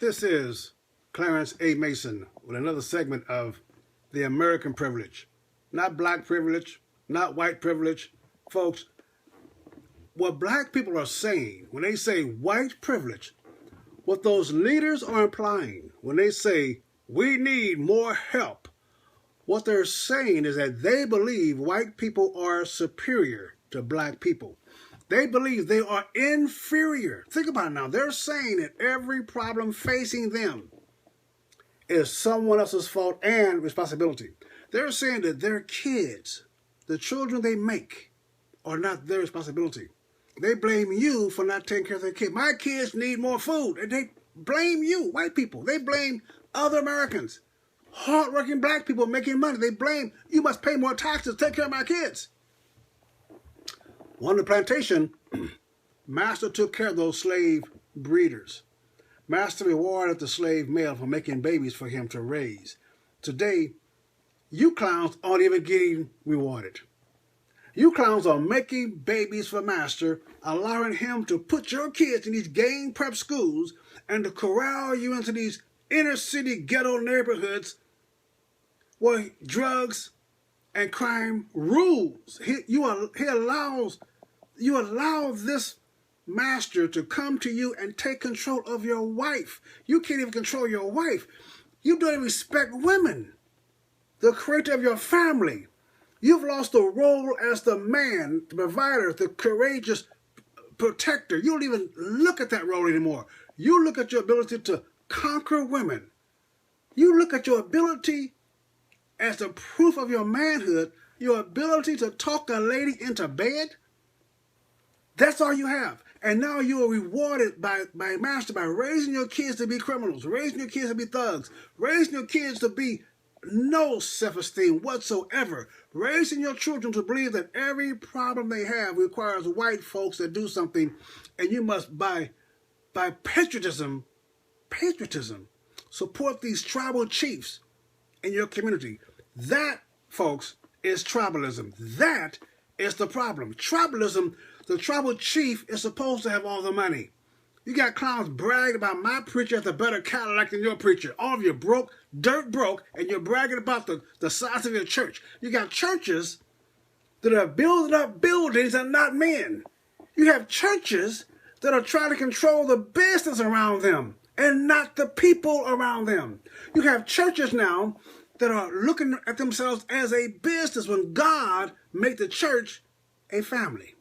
This is Clarence A. Mason with another segment of the American privilege. Not black privilege, not white privilege. Folks, what black people are saying when they say white privilege, what those leaders are implying when they say we need more help, what they're saying is that they believe white people are superior to black people. They believe they are inferior. Think about it now. They're saying that every problem facing them is someone else's fault and responsibility. They're saying that their kids, the children they make, are not their responsibility. They blame you for not taking care of their kids. My kids need more food. And they blame you, white people. They blame other Americans, hardworking black people making money. They blame, you must pay more taxes to take care of my kids. On the plantation, master took care of those slave breeders. Master rewarded the slave male for making babies for him to raise. Today, you clowns aren't even getting rewarded. You clowns are making babies for master, allowing him to put your kids in these gang prep schools and to corral you into these inner city ghetto neighborhoods where drugs and crime rules. You allow this master to come to you and take control of your wife. You can't even control your wife. You don't even respect women, the creator of your family. You've lost the role as the man, the provider, the courageous protector. You don't even look at that role anymore. You look at your ability to conquer women. You look at your ability as the proof of your manhood, your ability to talk a lady into bed. That's all you have. And now you are rewarded by master by raising your kids to be criminals, raising your kids to be thugs, raising your kids to be no self-esteem whatsoever, raising your children to believe that every problem they have requires white folks to do something, and you must, by patriotism, support these tribal chiefs in your community. That, folks, is tribalism. That is the problem. Tribalism, the tribal chief is supposed to have all the money. You got clowns bragging about my preacher has a better Cadillac than your preacher. All of you broke, dirt broke, and you're bragging about the size of your church. You got churches that are building up buildings and not men. You have churches that are trying to control the business around them and not the people around them. You have churches now that are looking at themselves as a business when God made the church a family.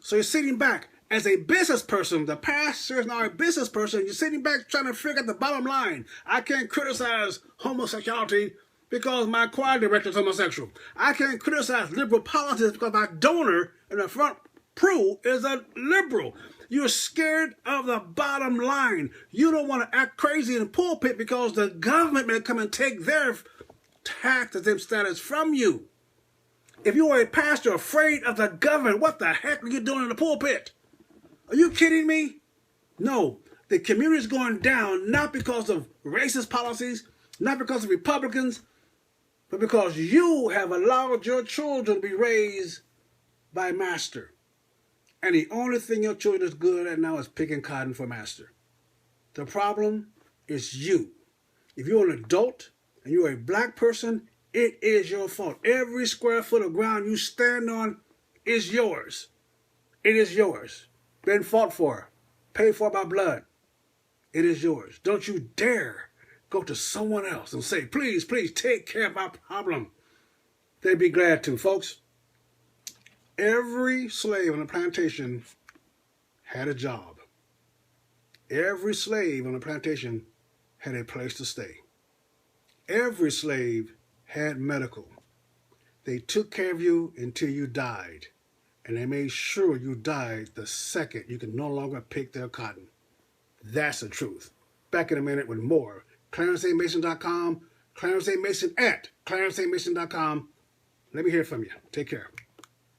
So you're sitting back as a business person. The pastor is now a business person. You're sitting back trying to figure out the bottom line. I can't criticize homosexuality because my choir director is homosexual. I can't criticize liberal politics because my donor in the front pew is a liberal. You're scared of the bottom line. You don't want to act crazy in the pulpit because the government may come and take their tax exempt status from you. If you are a pastor afraid of the government, what the heck are you doing in the pulpit? Are you kidding me? No, the community is going down not because of racist policies, not because of Republicans, but because you have allowed your children to be raised by master. And the only thing your children is good at now is picking cotton for master. The problem is you. If you're an adult and you're a black person, it is your fault. Every square foot of ground you stand on is yours. It is yours. Been fought for, paid for by blood. It is yours. Don't you dare go to someone else and say, please, please take care of my problem. They'd be glad to, folks. Every slave on the plantation had a job. Every slave on the plantation had a place to stay. Every slave had medical. They took care of you until you died. And they made sure you died the second you could no longer pick their cotton. That's the truth. Back in a minute with more. ClarenceAMason.com, Clarence A. Mason at ClarenceAMason.com. Let me hear from you. Take care.